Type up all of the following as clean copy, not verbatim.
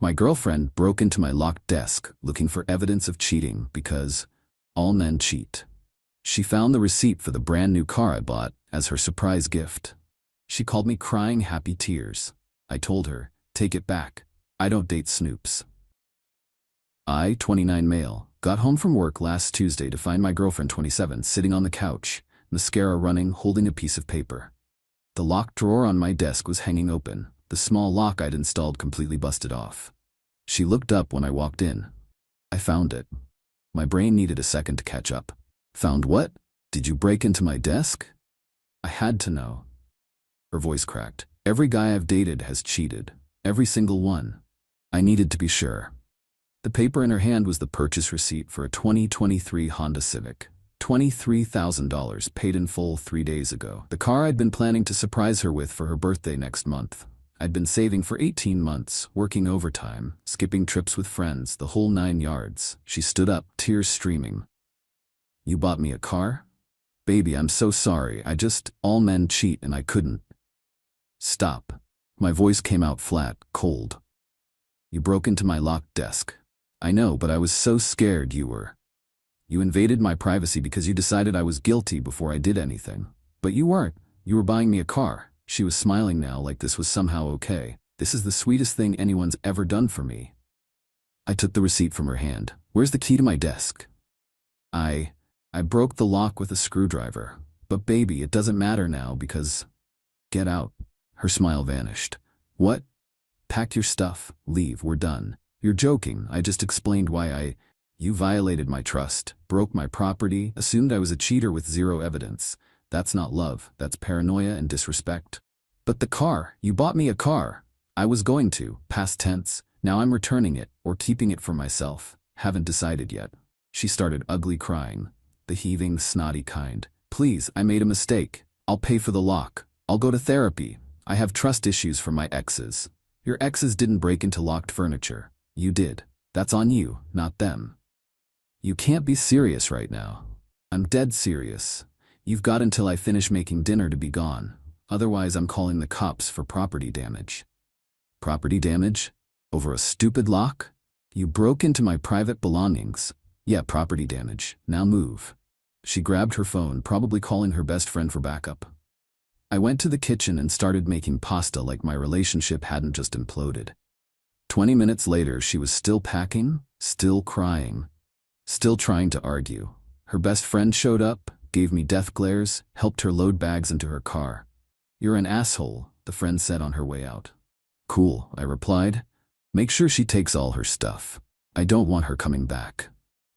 My girlfriend broke into my locked desk looking for evidence of cheating because all men cheat. She found the receipt for the brand new car I bought as her surprise gift. She called me crying happy tears. I told her, take it back. I don't date snoops. I, 29 male, got home from work last Tuesday to find my girlfriend 27 sitting on the couch, mascara running, holding a piece of paper. The locked drawer on my desk was hanging open, the small lock I'd installed completely busted off. She looked up when I walked in. I found it. My brain needed a second to catch up. Found what? Did you break into my desk? I had to know. Her voice cracked. Every guy I've dated has cheated. Every single one. I needed to be sure. The paper in her hand was the purchase receipt for a 2023 Honda Civic. $23,000 paid in full 3 days ago. The car I'd been planning to surprise her with for her birthday next month. I'd been saving for 18 months, working overtime, skipping trips with friends, the whole 9 yards. She stood up, tears streaming. You bought me a car? Baby, I'm so sorry. All men cheat and I couldn't. Stop. My voice came out flat, cold. You broke into my locked desk. I know, but I was so scared You invaded my privacy because you decided I was guilty before I did anything. But you weren't. You were buying me a car. She was smiling now like this was somehow okay. This is the sweetest thing anyone's ever done for me. I took the receipt from her hand. Where's the key to my desk? I broke the lock with a screwdriver. But baby, it doesn't matter now because... Get out. Her smile vanished. What? Pack your stuff. Leave. We're done. You're joking. I just explained why You violated my trust, broke my property, assumed I was a cheater with zero evidence. That's not love. That's paranoia and disrespect. But the car. You bought me a car. I was going to. Past tense. Now I'm returning it, or keeping it for myself. Haven't decided yet. She started ugly crying. The heaving, snotty kind. Please, I made a mistake. I'll pay for the lock. I'll go to therapy. I have trust issues from my exes. Your exes didn't break into locked furniture. You did. That's on you, not them. You can't be serious right now. I'm dead serious. You've got until I finish making dinner to be gone. Otherwise, I'm calling the cops for property damage. Property damage? Over a stupid lock? You broke into my private belongings. Yeah, property damage. Now move. She grabbed her phone, probably calling her best friend for backup. I went to the kitchen and started making pasta like my relationship hadn't just imploded. 20 minutes later, she was still packing, still crying, still trying to argue. Her best friend showed up, gave me death glares, helped her load bags into her car. You're an asshole, the friend said on her way out. Cool, I replied. Make sure she takes all her stuff. I don't want her coming back.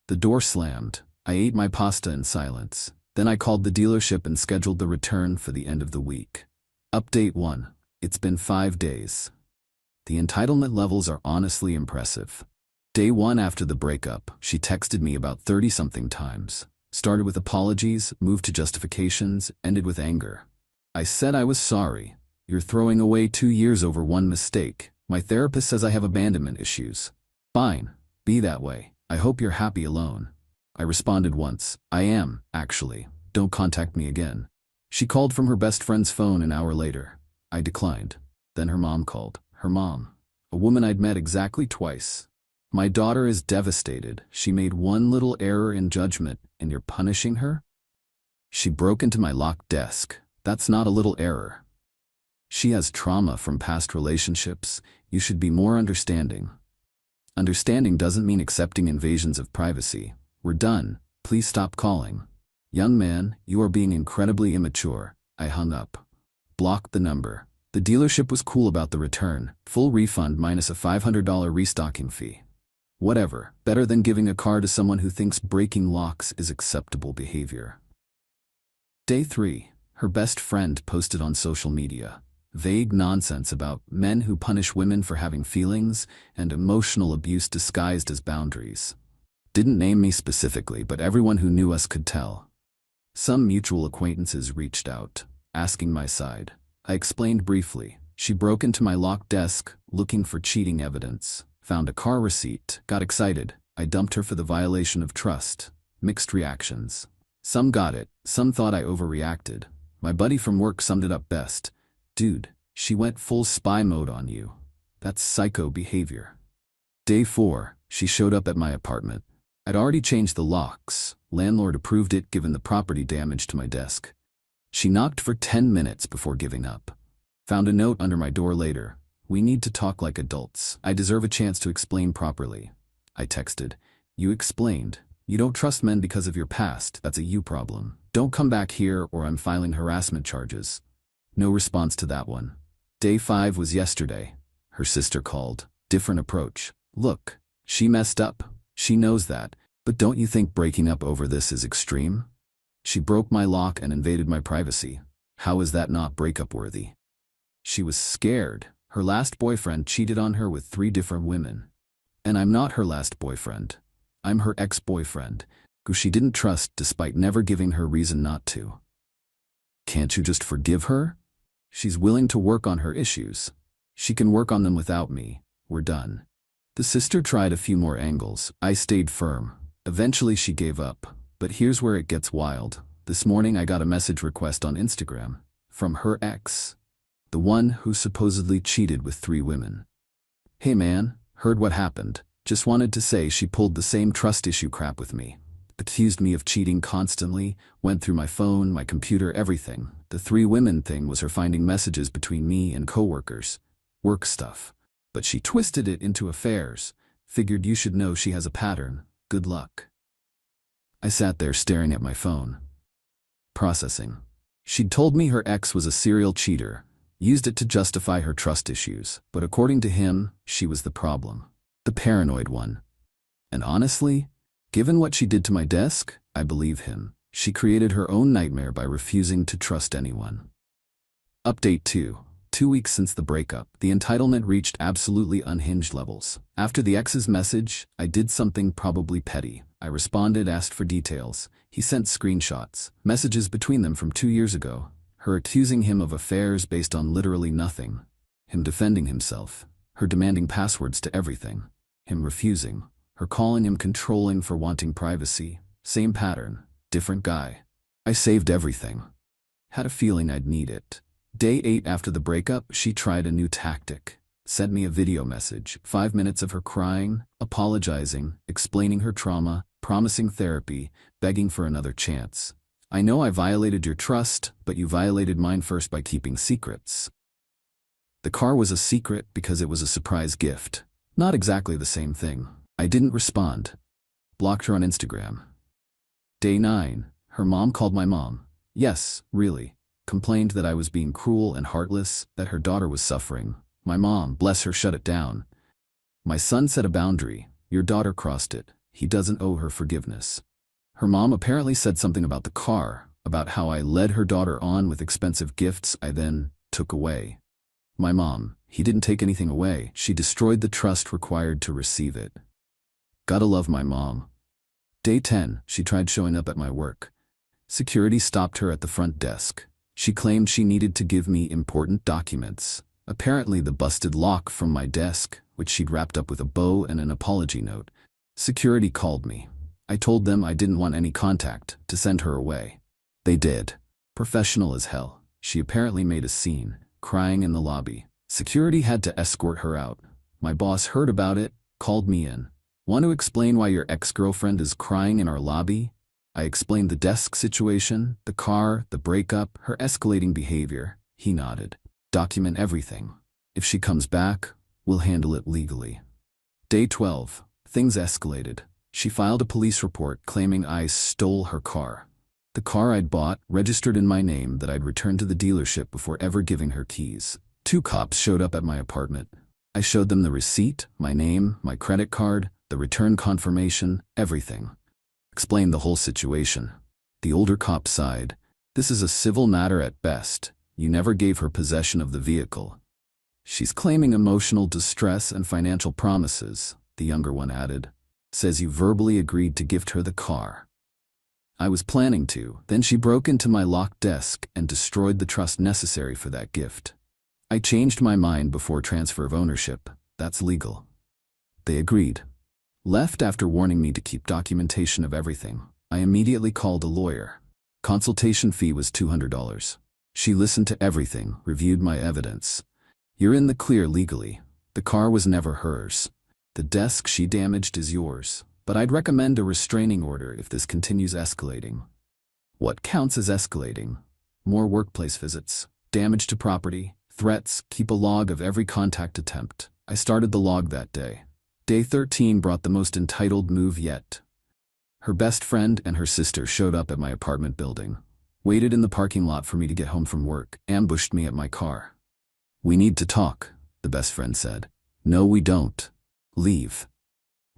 The door slammed. I ate my pasta in silence. Then I called the dealership and scheduled the return for the end of the week. Update 1. It's been 5 days. The entitlement levels are honestly impressive. Day 1 after the breakup, she texted me about 30-something times. Started with apologies, moved to justifications, ended with anger. I said I was sorry. You're throwing away 2 years over one mistake. My therapist says I have abandonment issues. Fine. Be that way. I hope you're happy alone. I responded once. I am, actually. Don't contact me again. She called from her best friend's phone an hour later. I declined. Then her mom called. Her mom. A woman I'd met exactly twice. My daughter is devastated. She made one little error in judgment, and you're punishing her? She broke into my locked desk. That's not a little error. She has trauma from past relationships. You should be more understanding. Understanding doesn't mean accepting invasions of privacy. We're done. Please stop calling. Young man, you are being incredibly immature. I hung up. Blocked the number. The dealership was cool about the return. Full refund minus a $500 restocking fee. Whatever. Better than giving a car to someone who thinks breaking locks is acceptable behavior. Day 3. Her best friend posted on social media. Vague nonsense about men who punish women for having feelings and emotional abuse disguised as boundaries. Didn't name me specifically, but everyone who knew us could tell. Some mutual acquaintances reached out, asking my side. I explained briefly. She broke into my locked desk, looking for cheating evidence. Found a car receipt, got excited. I dumped her for the violation of trust. Mixed reactions. Some got it, some thought I overreacted. My buddy from work summed it up best. Dude, she went full spy mode on you. That's psycho behavior. Day 4, she showed up at my apartment. I'd already changed the locks. Landlord approved it given the property damage to my desk. She knocked for 10 minutes before giving up. Found a note under my door later. We need to talk like adults. I deserve a chance to explain properly. I texted. You explained. You don't trust men because of your past. That's a you problem. Don't come back here or I'm filing harassment charges. No response to that one. Day 5 was yesterday. Her sister called. Different approach. Look, she messed up. She knows that. But don't you think breaking up over this is extreme? She broke my lock and invaded my privacy. How is that not breakup worthy? She was scared. Her last boyfriend cheated on her with 3 different women. And I'm not her last boyfriend. I'm her ex-boyfriend, who she didn't trust despite never giving her reason not to. Can't you just forgive her? She's willing to work on her issues. She can work on them without me. We're done. The sister tried a few more angles. I stayed firm. Eventually she gave up. But here's where it gets wild. This morning I got a message request on Instagram from her ex, the one who supposedly cheated with 3 women. Hey man, heard what happened. Just wanted to say she pulled the same trust issue crap with me. Accused me of cheating constantly, went through my phone, my computer, everything. The 3 women thing was her finding messages between me and coworkers. Work stuff. But she twisted it into affairs. Figured you should know she has a pattern. Good luck. I sat there staring at my phone. Processing. She'd told me her ex was a serial cheater, used it to justify her trust issues, but according to him, she was the problem. The paranoid one. And honestly, given what she did to my desk, I believe him. She created her own nightmare by refusing to trust anyone. Update 2. 2 weeks since the breakup, the entitlement reached absolutely unhinged levels. After the ex's message, I did something probably petty. I responded, asked for details. He sent screenshots, messages between them from 2 years ago. Her accusing him of affairs based on literally nothing. Him defending himself. Her demanding passwords to everything. Him refusing. Her calling him controlling for wanting privacy. Same pattern, different guy. I saved everything. Had a feeling I'd need it. Day 8 after the breakup, she tried a new tactic. Sent me a video message, 5 minutes of her crying, apologizing, explaining her trauma, promising therapy, begging for another chance. I know I violated your trust, but you violated mine first by keeping secrets. The car was a secret because it was a surprise gift. Not exactly the same thing. I didn't respond. Blocked her on Instagram. Day 9. Her mom called my mom. Yes, really. Complained that I was being cruel and heartless, that her daughter was suffering. My mom, bless her, shut it down. My son set a boundary. Your daughter crossed it. He doesn't owe her forgiveness. Her mom apparently said something about the car, about how I led her daughter on with expensive gifts I then took away. My mom, he didn't take anything away. She destroyed the trust required to receive it. Gotta love my mom. Day 10, she tried showing up at my work. Security stopped her at the front desk. She claimed she needed to give me important documents. Apparently the busted lock from my desk, which she'd wrapped up with a bow and an apology note. Security called me. I told them I didn't want any contact, to send her away. They did. Professional as hell. She apparently made a scene, crying in the lobby. Security had to escort her out. My boss heard about it, called me in. Want to explain why your ex-girlfriend is crying in our lobby? I explained the desk situation, the car, the breakup, her escalating behavior. He nodded. Document everything. If she comes back, we'll handle it legally. Day 12. Things escalated. She filed a police report claiming I stole her car. The car I'd bought, registered in my name, that I'd returned to the dealership before ever giving her keys. 2 cops showed up at my apartment. I showed them the receipt, my name, my credit card, the return confirmation, everything. Explained the whole situation. The older cop sighed. This is a civil matter at best. You never gave her possession of the vehicle. She's claiming emotional distress and financial promises, the younger one added. Says you verbally agreed to gift her the car. I was planning to. Then she broke into my locked desk and destroyed the trust necessary for that gift. I changed my mind before transfer of ownership. That's legal. They agreed. Left after warning me to keep documentation of everything. I immediately called a lawyer. Consultation fee was $200. She listened to everything, reviewed my evidence. You're in the clear legally. The car was never hers. The desk she damaged is yours, but I'd recommend a restraining order if this continues escalating. What counts as escalating? More workplace visits, damage to property, threats, keep a log of every contact attempt. I started the log that day. Day 13 brought the most entitled move yet. Her best friend and her sister showed up at my apartment building, waited in the parking lot for me to get home from work, ambushed me at my car. "We need to talk," the best friend said. "No, we don't. Leave."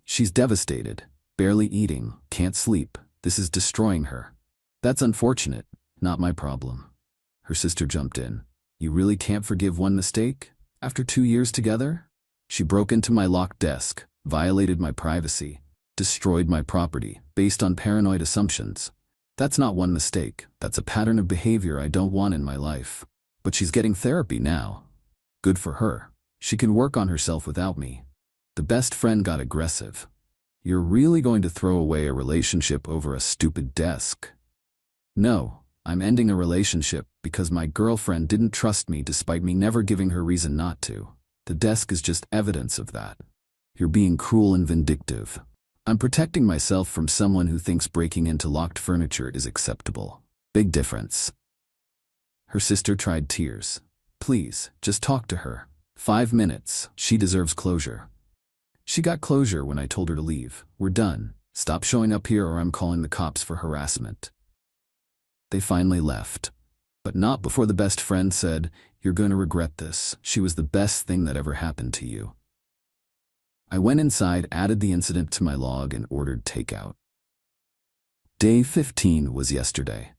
She's devastated, barely eating, can't sleep. This is destroying her. "That's unfortunate, not my problem." Her sister jumped in. "You really can't forgive one mistake? After 2 years together?" She broke into my locked desk, violated my privacy, destroyed my property, based on paranoid assumptions. That's not one mistake, that's a pattern of behavior I don't want in my life. But she's getting therapy now. Good for her. She can work on herself without me. The best friend got aggressive. "You're really going to throw away a relationship over a stupid desk?" "No, I'm ending a relationship because my girlfriend didn't trust me despite me never giving her reason not to. The desk is just evidence of that. You're being cruel and vindictive. I'm protecting myself from someone who thinks breaking into locked furniture is acceptable. Big difference." Her sister tried tears. "Please, just talk to her. 5 minutes. She deserves closure." She got closure when I told her to leave. "We're done. Stop showing up here or I'm calling the cops for harassment." They finally left. But not before the best friend said, "You're going to regret this. She was the best thing that ever happened to you." I went inside, added the incident to my log, and ordered takeout. Day 15 was yesterday.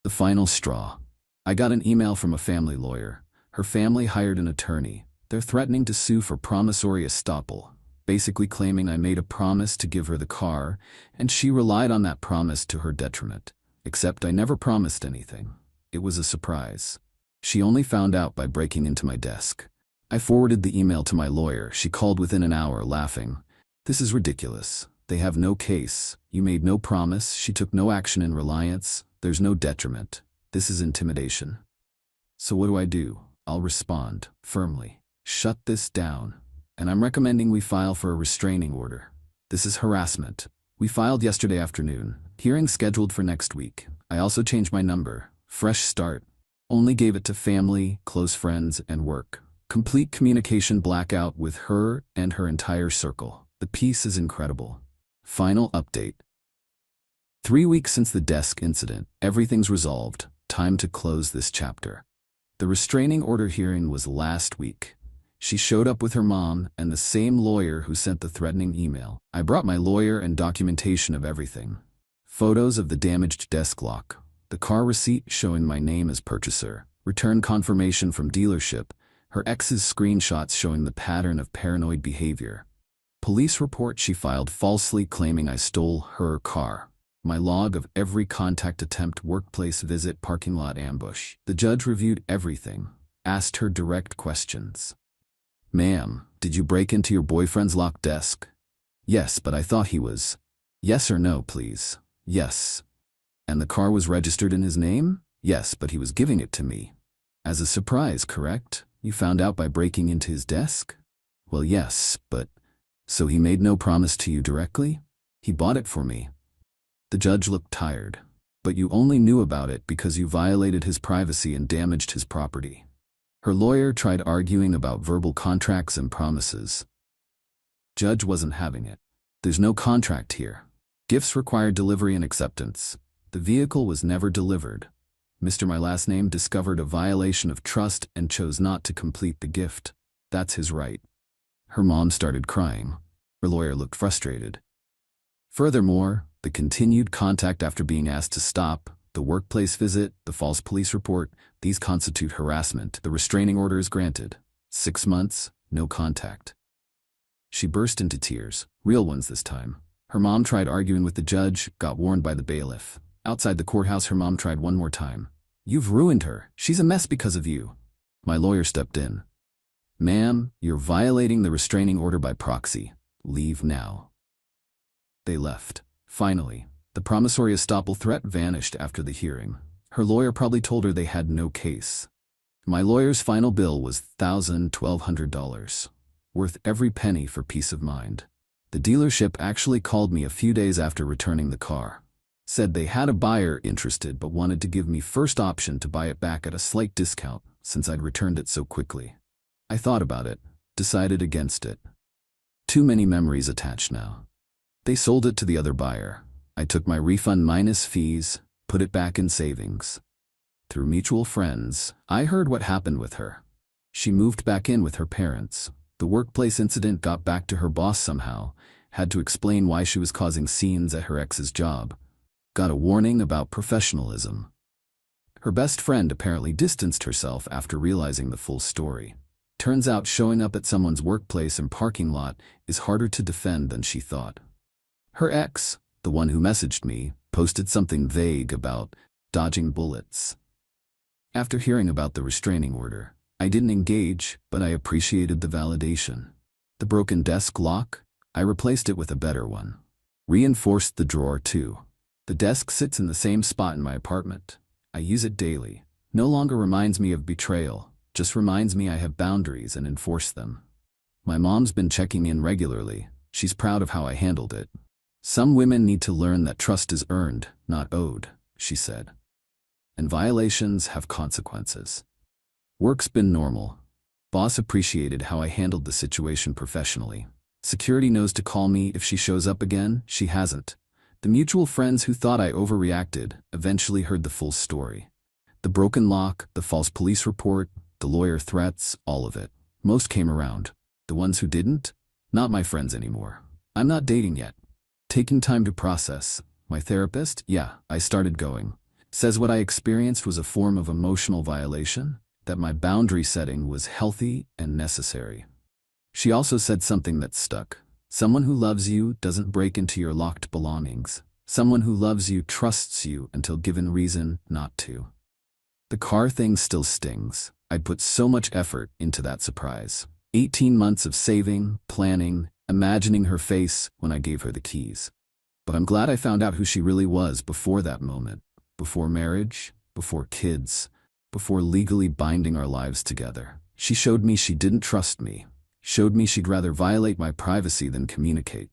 The final straw. I got an email from a family lawyer. Her family hired an attorney. They're threatening to sue for promissory estoppel, basically claiming I made a promise to give her the car, and she relied on that promise to her detriment. Except I never promised anything. It was a surprise. She only found out by breaking into my desk. I forwarded the email to my lawyer. She called within an hour, laughing. "This is ridiculous. They have no case. You made no promise. She took no action in reliance. There's no detriment. This is intimidation." So what do? I'll respond, firmly. "Shut this down. And I'm recommending we file for a restraining order. This is harassment. We filed yesterday afternoon. Hearing scheduled for next week. I also changed my number. Fresh start. Only gave it to family, close friends, and work. Complete communication blackout with her and her entire circle. The piece is incredible. Final update. 3 weeks since the desk incident, everything's resolved. Time to close this chapter. The restraining order hearing was last week. She showed up with her mom and the same lawyer who sent the threatening email. I brought my lawyer and documentation of everything. Photos of the damaged desk lock, the car receipt showing my name as purchaser, return confirmation from dealership, her ex's screenshots showing the pattern of paranoid behavior. Police report she filed falsely claiming I stole her car. My log of every contact attempt, workplace visit, parking lot ambush. The judge reviewed everything, asked her direct questions. "Ma'am, did you break into your boyfriend's locked desk?" "Yes, but I thought he was." "Yes or no, please." "Yes." "And the car was registered in his name?" "Yes, but he was giving it to me." "As a surprise, correct? You found out by breaking into his desk?" "Well, yes, but..." "So he made no promise to you directly?" "He bought it for me." The judge looked tired. "But you only knew about it because you violated his privacy and damaged his property." Her lawyer tried arguing about verbal contracts and promises. Judge wasn't having it. "There's no contract here. Gifts require delivery and acceptance. The vehicle was never delivered. Mr. My last name discovered a violation of trust and chose not to complete the gift. That's his right." Her mom started crying. Her lawyer looked frustrated. Furthermore, the continued contact after being asked to stop, the workplace visit, the false police report, these constitute harassment. The restraining order is granted. 6 months, no contact. She burst into tears, real ones this time. Her mom tried arguing with the judge, got warned by the bailiff. Outside the courthouse, her mom tried one more time. "You've ruined her. She's a mess because of you." My lawyer stepped in. "Ma'am, you're violating the restraining order by proxy. Leave now." They left. Finally, the promissory estoppel threat vanished after the hearing. Her lawyer probably told her they had no case. My lawyer's final bill was $1,200. worth every penny for peace of mind. The dealership actually called me a few days after returning the car. Said they had a buyer interested but wanted to give me first option to buy it back at a slight discount since I'd returned it so quickly. I thought about it, decided against it. Too many memories attached now. They sold it to the other buyer. I took my refund minus fees, put it back in savings. Through mutual friends, I heard what happened with her. She moved back in with her parents. The workplace incident got back to her boss somehow, had to explain why she was causing scenes at her ex's job. Got a warning about professionalism. Her best friend apparently distanced herself after realizing the full story. Turns out showing up at someone's workplace and parking lot is harder to defend than she thought. Her ex, the one who messaged me, posted something vague about dodging bullets. After hearing about the restraining order, I didn't engage, but I appreciated the validation. The broken desk lock, I replaced it with a better one. Reinforced the drawer too. The desk sits in the same spot in my apartment. I use it daily. No longer reminds me of betrayal, just reminds me I have boundaries and enforce them. My mom's been checking in regularly. She's proud of how I handled it. Some women need to learn that trust is earned, not owed, she said. And violations have consequences. Work's been normal. Boss appreciated how I handled the situation professionally. Security knows to call me if she shows up again. She hasn't. The mutual friends who thought I overreacted eventually heard the full story. The broken lock, the false police report, the lawyer threats, all of it. Most came around. The ones who didn't? Not my friends anymore. I'm not dating yet. Taking time to process. My therapist? Yeah, I started going. Says what I experienced was a form of emotional violation, that my boundary setting was healthy and necessary. She also said something that stuck. Someone who loves you doesn't break into your locked belongings. Someone who loves you trusts you until given reason not to. The car thing still stings. I'd put so much effort into that surprise. 18 months of saving, planning, imagining her face when I gave her the keys. But I'm glad I found out who she really was before that moment. Before marriage, before kids, before legally binding our lives together. She showed me she didn't trust me. Showed me she'd rather violate my privacy than communicate.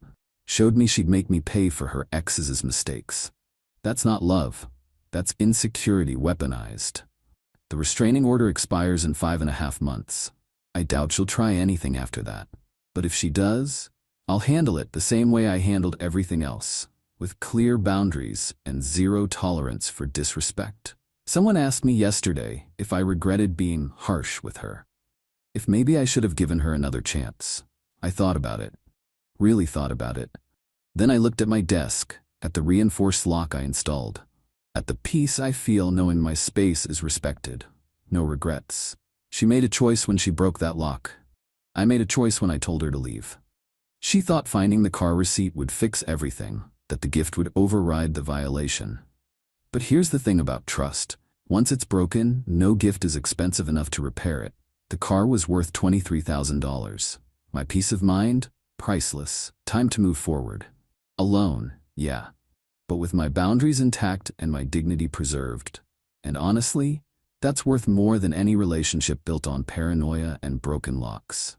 Showed me she'd make me pay for her ex's mistakes. That's not love. That's insecurity weaponized. The restraining order expires in 5.5 months. I doubt she'll try anything after that. But if she does, I'll handle it the same way I handled everything else, with clear boundaries and zero tolerance for disrespect. Someone asked me yesterday if I regretted being harsh with her. If maybe I should have given her another chance. I thought about it. Really thought about it. Then I looked at my desk, at the reinforced lock I installed, at the peace I feel knowing my space is respected. No regrets. She made a choice when she broke that lock. I made a choice when I told her to leave. She thought finding the car receipt would fix everything, that the gift would override the violation. But here's the thing about trust. Once it's broken, no gift is expensive enough to repair it. The car was worth $23,000. My peace of mind? Priceless. Time to move forward. Alone, yeah. But with my boundaries intact and my dignity preserved. And honestly, that's worth more than any relationship built on paranoia and broken locks.